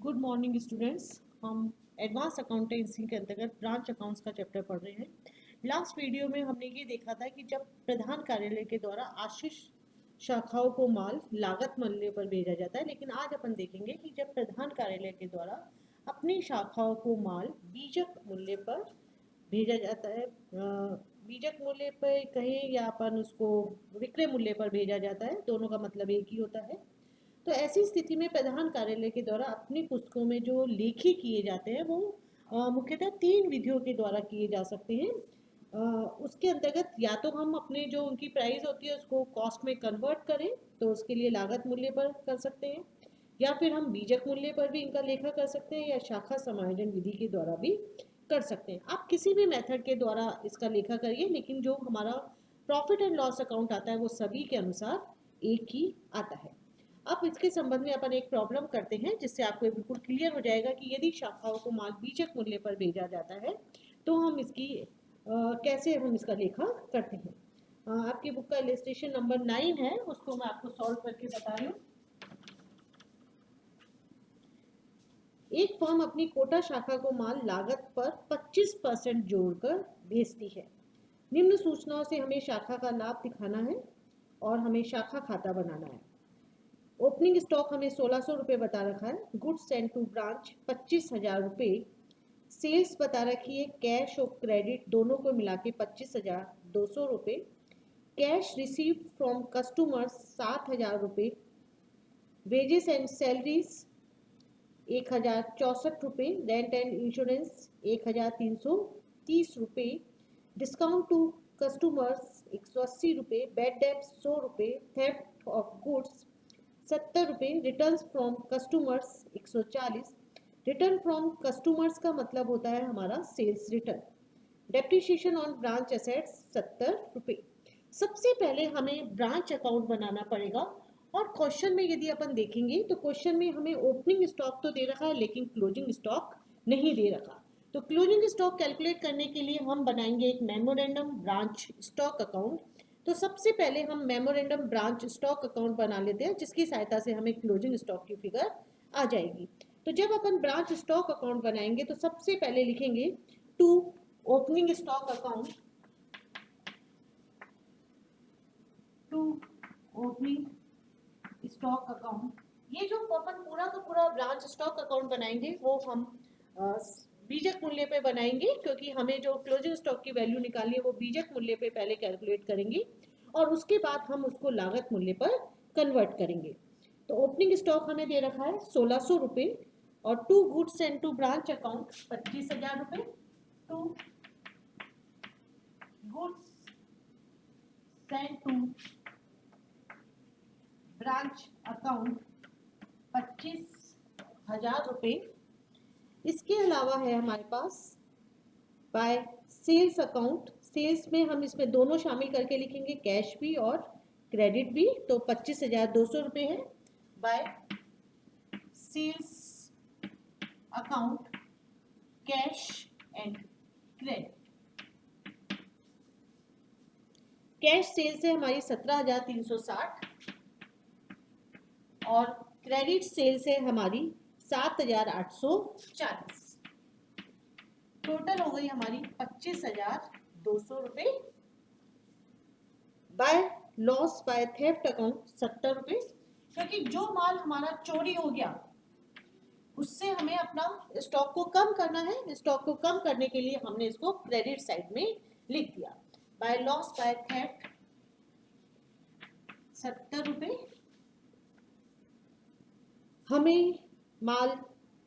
Good morning students. हम advance accountancy के अंतर्गत ब्रांच अकाउंट्स का चैप्टर पढ़ रहे हैं। लास्ट वीडियो में हमने ये देखा था कि जब प्रधान कार्यालय के द्वारा आशीष शाखाओं को माल लागत मूल्य पर भेजा जाता है, लेकिन आज अपन देखेंगे कि जब प्रधान कार्यालय के द्वारा अपनी शाखाओं को माल बीजक मूल्य पर भेजा जाता है, बीजक मूल्य पर कहें या अपन उसको विक्रय मूल्य पर भेजा जाता है, दोनों का मतलब एक ही होता है। तो ऐसी स्थिति में प्रधान कार्यालय के द्वारा अपनी पुस्तकों में जो लेखी किए जाते हैं वो मुख्यतः 3 विधियों के द्वारा किए जा सकते हैं। उसके अंतर्गत या तो हम अपने जो उनकी प्राइस होती है उसको कॉस्ट में कन्वर्ट करें, तो उसके लिए लागत मूल्य पर कर सकते हैं, या फिर हम बीजक मूल्य पर भी इनका लेखा कर सकते हैं, या शाखा समायोजन विधि के द्वारा भी कर सकते हैं। आप किसी भी मेथड के द्वारा इसका लेखा करिए, लेकिन जो हमारा प्रॉफिट एंड लॉस अकाउंट आता है वो सभी के अनुसार एक ही आता है। अब इसके संबंध में अपन एक प्रॉब्लम करते हैं जिससे आपको बिल्कुल क्लियर हो जाएगा कि यदि शाखाओं को माल बीजक मूल्य पर भेजा जाता है तो हम इसकी कैसे हम इसका लेखा करते हैं। आपकी बुक का इलस्ट्रेशन नंबर 9 है, उसको मैं आपको सॉल्व करके बता रही हूँ। एक फर्म अपनी कोटा शाखा को माल लागत पर 25% जोड़कर भेजती है। निम्न सूचनाओं से हमें शाखा का लाभ दिखाना है और हमें शाखा खाता बनाना है। ओपनिंग स्टॉक हमें 1600 रुपये बता रखा है, गुड्स सेंड टू ब्रांच 25,000 रुपये, सेल्स बता रखी है कैश और क्रेडिट दोनों को मिला के 25,200 रुपये, कैश रिसीव फ्रॉम कस्टमर्स 7,000 रुपये, वेजेस एंड सैलरीज 1,064 रुपये, रेंट एंड इंश्योरेंस 1,330 रुपये, डिस्काउंट टू कस्टमर्स 180 रुपये, बैड डेब्ट 100 रुपये, थेफ्ट ऑफ गुड्स 70 रुपये, return from customers 140। Return from customers का मतलब होता है हमारा sales return. Depreciation on branch assets 70 रुपये। सबसे पहले हमें ब्रांच अकाउंट बनाना पड़ेगा, और क्वेश्चन में यदि अपन देखेंगे तो क्वेश्चन में हमें ओपनिंग स्टॉक तो दे रखा है लेकिन क्लोजिंग स्टॉक नहीं दे रखा। तो क्लोजिंग स्टॉक कैलकुलेट करने के लिए हम बनाएंगे एक मेमोरेंडम ब्रांच स्टॉक अकाउंट। तो सबसे पहले हम मेमोरेंडम ब्रांच स्टॉक अकाउंट बना लेते हैं, जिसकी सहायता से हमें क्लोजिंग स्टॉक की फिगर आ जाएगी। तो जब अपन ब्रांच स्टॉक अकाउंट बनाएंगे तो सबसे पहले लिखेंगे to opening stock account, to opening stock account. ये जो अपन पूरा का पूरा ब्रांच स्टॉक अकाउंट बनाएंगे वो हम बीजक मूल्य पे बनाएंगे, क्योंकि हमें जो क्लोजिंग स्टॉक की वैल्यू निकालनी है वो बीजक मूल्य पे पहले कैलकुलेट करेंगे और उसके बाद हम उसको लागत मूल्य पर कन्वर्ट करेंगे। तो ओपनिंग स्टॉक हमें दे रखा है 1600 रुपये, और to goods and to branch account 25,000 रुपये, to goods send to branch account 25,000 रुपये। इसके अलावा है हमारे पास बाय सेल्स अकाउंट। सेल्स में हम इसमें दोनों शामिल करके लिखेंगे, कैश भी और क्रेडिट भी। तो 25,200 रुपये है by sales account cash and credit. Cash sales है हमारी 17,360 और क्रेडिट सेल्स है हमारी 7,840। टोटल हो गई हमारी 25,200 रुपये। By loss by theft account 70 रुपये, क्योंकि जो माल हमारा चोरी हो गया उससे हमें अपना स्टॉक को कम करना है। स्टॉक को कम करने के लिए हमने इसको क्रेडिट साइड में लिख दिया। बाय लॉस बाय थेफ्ट 70 रुपये। हमें माल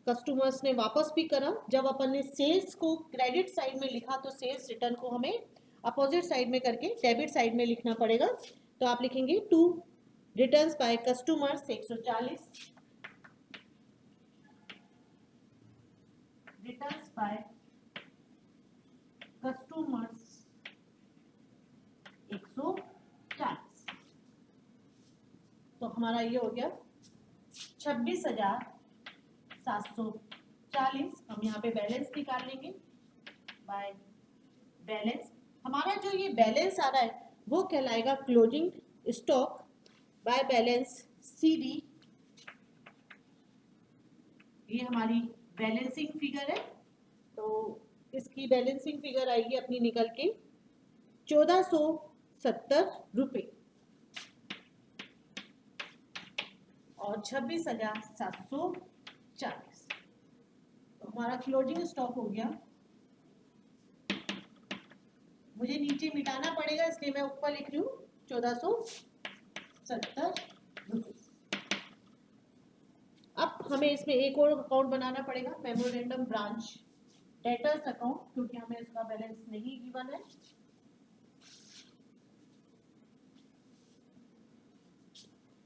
कस्टमर्स ने वापस भी करा। जब अपन ने सेल्स को क्रेडिट साइड में लिखा तो सेल्स रिटर्न को हमें अपोजिट साइड में करके डेबिट साइड में लिखना पड़ेगा। तो आप लिखेंगे to returns by customers 140, returns by customers 140। तो हमारा ये हो गया 26,740। हम यहाँ पे बैलेंस निकाल लेंगे बाय बैलेंस। हमारा जो ये बैलेंस आ रहा है वो कहलाएगा closing stock by balance CD ये हमारी बैलेंसिंग फिगर है। तो इसकी बैलेंसिंग फिगर आएगी अपनी निकल के 1470 रुपये और 26,740। तो हमारा क्लोजिंग स्टॉक हो गया। मुझे नीचे मिटाना पड़ेगा इसलिए मैं ऊपर लिख रही हूँ 1470 रुपये। अब हमें इसमें एक और अकाउंट बनाना पड़ेगा, मेमोरेंडम ब्रांच डेटर्स अकाउंट, क्योंकि हमें इसका बैलेंस नहीं गिवन है।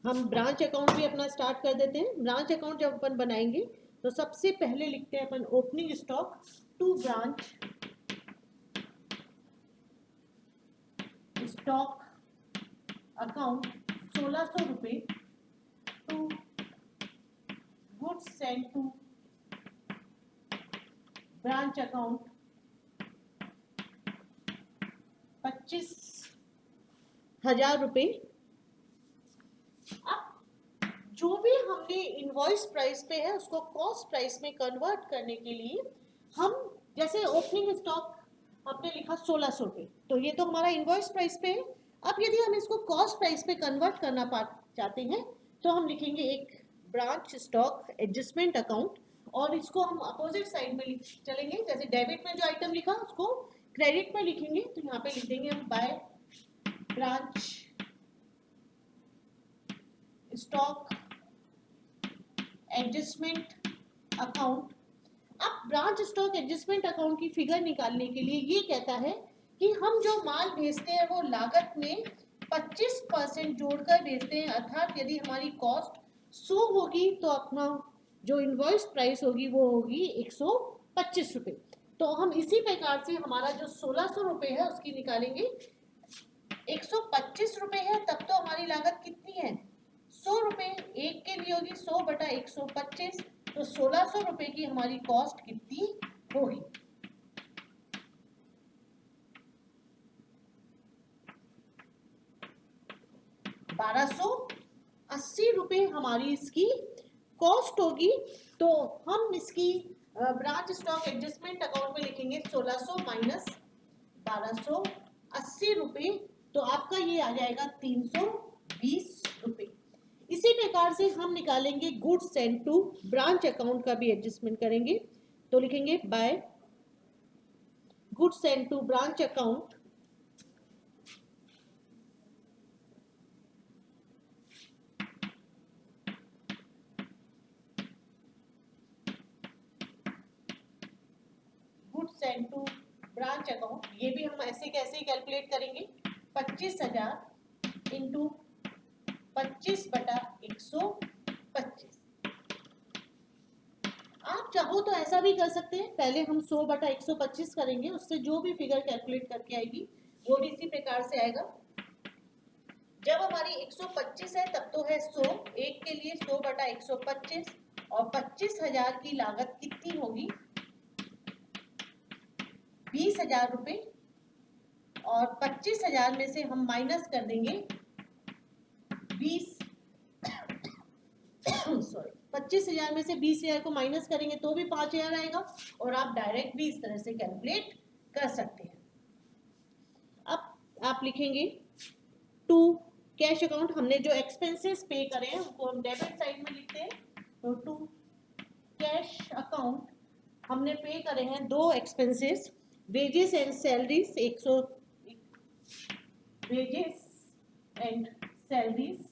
हम ब्रांच अकाउंट भी अपना स्टार्ट कर देते हैं। ब्रांच अकाउंट जब अपन बनाएंगे तो सबसे पहले लिखते हैं अपन opening stock to branch stock account 1600 रुपये to goods send to branch account 25,000 रुपये। अब जो भी हमने इनवॉइस प्राइस पे है उसको कॉस्ट प्राइस में कन्वर्ट करने के लिए हम, जैसे ओपनिंग स्टॉक हमने लिखा 1600 रुपये, तो ये तो हमारा इनवॉइस प्राइस पे है। अब यदि हम इसको कॉस्ट प्राइस पे कन्वर्ट करना चाहते हैं तो हम लिखेंगे एक ब्रांच स्टॉक एडजस्टमेंट अकाउंट, और इसको हम अपोजिट साइड में चलेंगे। जैसे डेबिट में जो आइटम लिखा उसको क्रेडिट में लिखेंगे, तो यहाँ पे लिख देंगे हम by branch stock adjustment account. अब ब्रांच स्टॉक एडजस्टमेंट अकाउंट की फिगर निकालने के लिए ये कहता है कि हम जो माल भेजते हैं वो लागत में 25% जोड़कर भेजते हैं, अर्थात यदि हमारी कॉस्ट 100 होगी तो अपना जो इनवॉइस प्राइस होगी वो होगी 125 रुपये। तो हम इसी प्रकार से हमारा जो 1600 रुपये है उसकी निकालेंगे। 125 रुपये है तब तो हमारी लागत कितनी है 100 रुपये, एक के लिए होगी 100 बटा 125, तो 1600 रुपये की हमारी कॉस्ट कितनी होगी। ₹1280 हमारी इसकी कॉस्ट होगी। तो हम इसकी ब्रांच स्टॉक एडजस्टमेंट अकाउंट में लिखेंगे 1600 माइनस 1280 रुपये, तो आपका ये आ जाएगा 320 रुपये। इसी प्रकार से हम निकालेंगे goods send to branch account का भी एडजस्टमेंट करेंगे, तो लिखेंगे by goods send to branch account goods send to branch account, ये भी हम ऐसे कैसे कैलकुलेट करेंगे 25,000 इंटू 25 बटा 125। आप चाहो तो ऐसा भी कर सकते हैं, पहले हम 100 बटा 125 करेंगे, उससे जो भी फिगर कैलकुलेट करके आएगी वो भी इसी प्रकार से आएगा। जब हमारी 125 है तब तो है 100, एक के लिए 100 बटा 125, और 25,000 की लागत कितनी होगी 20,000 रुपये, और 25,000 में से हम माइनस कर देंगे 25,000 में से 20,000 को माइनस करेंगे तो भी 5,000 आएगा, और आप डायरेक्ट भी इस तरह से कैलकुलेट कर सकते हैं। अब आप लिखेंगे टू कैश अकाउंट, हमने जो एक्सपेंसेस पे करे हैं उनको हम डेबिट साइड में लिखते हैं, तो टू कैश अकाउंट हमने पे करे हैं दो expenses, wages and salaries, wages and salaries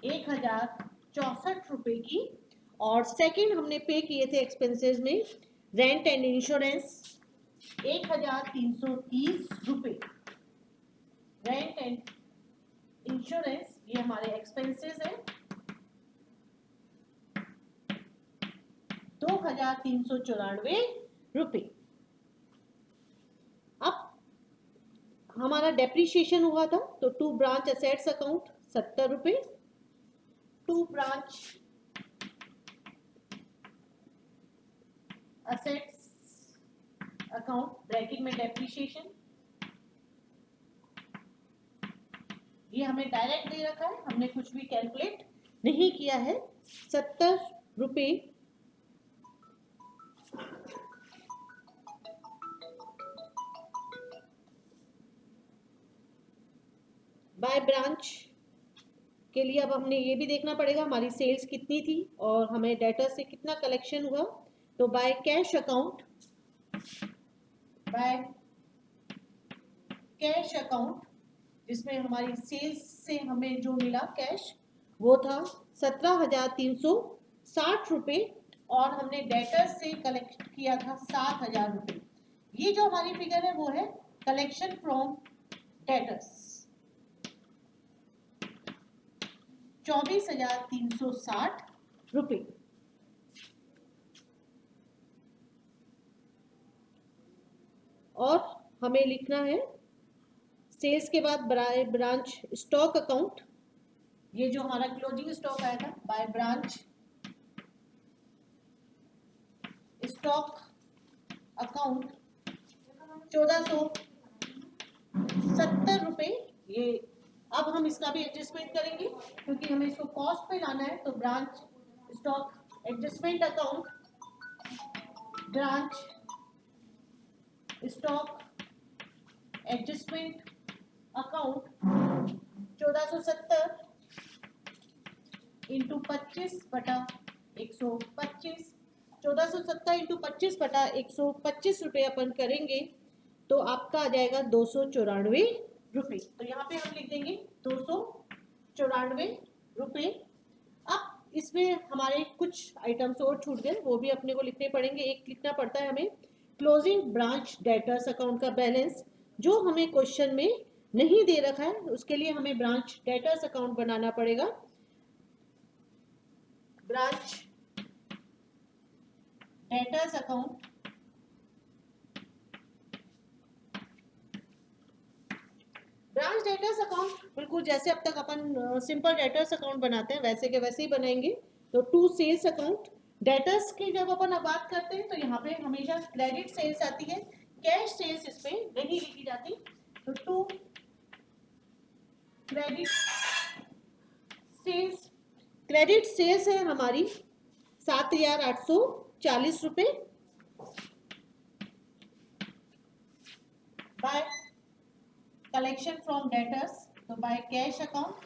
1,064 रुपये की, और सेकंड हमने पे किए थे एक्सपेंसेस में रेंट एंड इंश्योरेंस 1,330 रुपये। रेंट एंड इंश्योरेंस ये हमारे एक्सपेंसेस हैं 2,394 रुपये। अब हमारा डेप्रीशिएशन हुआ था, तो टू ब्रांच असेट्स अकाउंट 70 रुपये, to branch assets account bracket में डेप्रीशिएशन, ये हमें डायरेक्ट दे रखा है, हमने कुछ भी कैलकुलेट नहीं किया है, 70 रुपए बाय ब्रांच के लिए अब हमने ये भी देखना पड़ेगा हमारी सेल्स कितनी थी और हमें डेटर से कितना कलेक्शन हुआ। तो by cash account, bye cash account जिसमें हमारी सेल्स से हमें जो मिला कैश वो था 17,360 रुपये और हमने डेटर से कलेक्ट किया था 7,000 रुपये। ये जो हमारी फिगर है वो है कलेक्शन फ्रॉम डेटर्स 24,360 रुपये। और हमें लिखना है सेल्स के बाद ब्रांच स्टॉक अकाउंट, ये जो हमारा क्लोजिंग स्टॉक आया था बाय ब्रांच स्टॉक अकाउंट 1,470 रुपये। ये अब हम इसका भी एडजस्टमेंट करेंगे क्योंकि हमें इसको कॉस्ट पे लाना है। तो branch stock adjustment account, branch stock adjustment account 1470 into 25/125, 1470 into 25/125 रुपये अपन करेंगे तो आपका आ जाएगा 294 रुपये। तो यहाँ पे हम लिख देंगे 294 रुपये। अब इसमें हमारे कुछ आइटम्स और छूट गए, वो भी अपने को लिखने पड़ेंगे। एक लिखना पड़ता है हमें क्लोजिंग ब्रांच डेटर्स अकाउंट का बैलेंस, जो हमें क्वेश्चन में नहीं दे रखा है, उसके लिए हमें ब्रांच डेटर्स अकाउंट बनाना पड़ेगा। Branch debtors account branch debtors account बिल्कुल जैसे अब तक अपन सिंपल डेटर्स अकाउंट बनाते हैं वैसे के वैसे ही बनाएंगे। तो टू सेल्स अकाउंट, डेटर्स की जब अपन बात करते हैं तो यहाँ पे हमेशा क्रेडिट सेल्स आती है, कैश सेल्स इसमें नहीं लिखी जाती। तो to credit sales, credit sales है हमारी 7,840 रुपये बाय कलेक्शन फ्रॉम डेटर्स। तो बाय कैश अकाउंट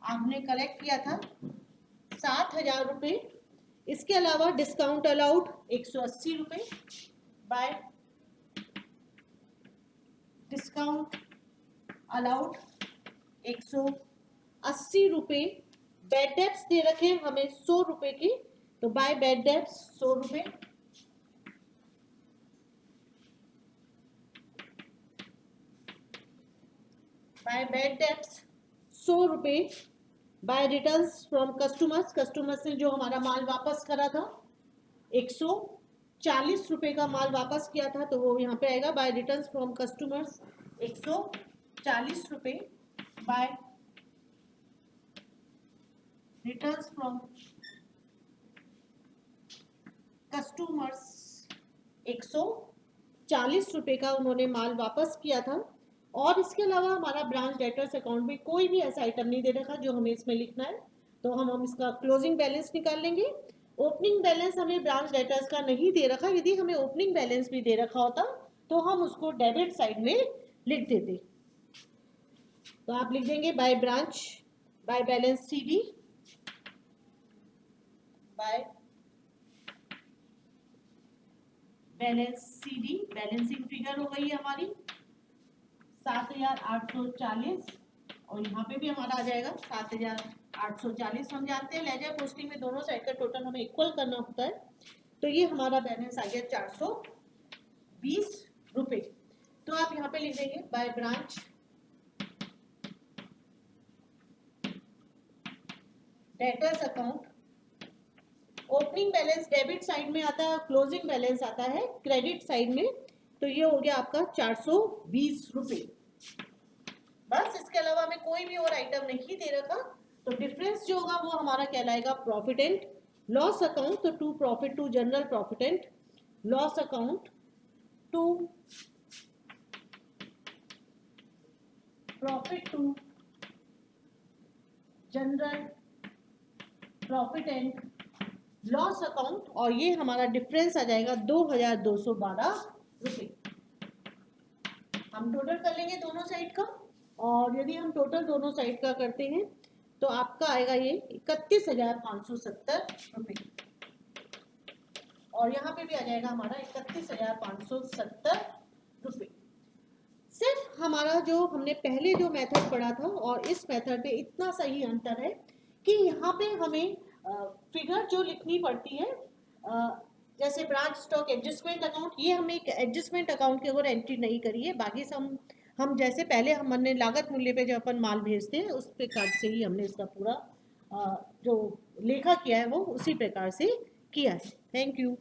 आपने कलेक्ट किया था 7,000 रुपये। इसके अलावा डिस्काउंट अलाउड 180 रुपये बाय डिस्काउंट अलाउड 180 रुपये। बैड डेब्ट्स दे रखे हमें 100 रुपये की, तो बाय बैड डेब्ट्स 100 रुपये। बाय बैड डेब्ट्स 100 रुपये। By returns from customers, customers ने जो हमारा माल वापस करा था 140 रुपये का माल वापस किया था, तो वो यहाँ पे आएगा बाय रिटर्न्स फ्रॉम कस्टमर्स 140 रुपये बाय रिटर्न्स फ्रॉम कस्टमर्स 140 रुपये का उन्होंने माल वापस किया था। और इसके अलावा हमारा ब्रांच डेटर्स अकाउंट में कोई भी ऐसा आइटम नहीं दे रखा जो हमें इसमें लिखना है, तो हम इसका क्लोजिंग बैलेंस निकाल लेंगे। ओपनिंग बैलेंस हमें ब्रांच डेटर्स का नहीं दे रखा, यदि हमें ओपनिंग बैलेंस भी दे रखा होता तो हम उसको डेबिट साइड में लिख देते। तो आप लिख देंगे by branch by balance CD, by balance CD, balancing figure हो गई है हमारी 7,840 और यहाँ पे भी हमारा आ जाएगा 7,840। हम जानते हैं लेजर पोस्टिंग में दोनों साइड का टोटल हमें इक्वल करना होता है। तो ये हमारा बैलेंस आ गया 420 रुपये। तो आप यहाँ पे लिख देंगे by branch debtors account. Opening balance debit side में आता है, क्लोजिंग बैलेंस आता है क्रेडिट साइड में। तो ये हो गया आपका 420 रुपये। बस इसके अलावा हमें कोई भी और आइटम नहीं दे रखा, तो डिफरेंस जो होगा वो हमारा कहलाएगा प्रॉफिट एंड लॉस अकाउंट। तो to profit to general profit and loss account, to profit to general profit and loss account, और ये हमारा डिफरेंस आ जाएगा 2212 रुपये। हम टोटल कर लेंगे दोनों साइड का, और यदि हम टोटल दोनों साइड का करते हैं तो आपका आएगा ये 31,570 रुपये, और यहाँ पे भी आ जाएगा हमारा 31,570 रुपये। सिर्फ हमारा जो हमने पहले जो मेथड पढ़ा था और इस मेथड में इतना सही अंतर है कि यहाँ पे हमें फिगर जो लिखनी पड़ती है, जैसे ब्रांच स्टॉक एडजस्टमेंट अकाउंट, ये हमने एक एडजस्टमेंट अकाउंट के ऊपर एंट्री नहीं करी है, बाकी सब हम जैसे पहले हमने लागत मूल्य पे जब अपन माल भेजते हैं उस प्रकार से ही हमने इसका पूरा जो लेखा किया है वो उसी प्रकार से किया है। Thank you.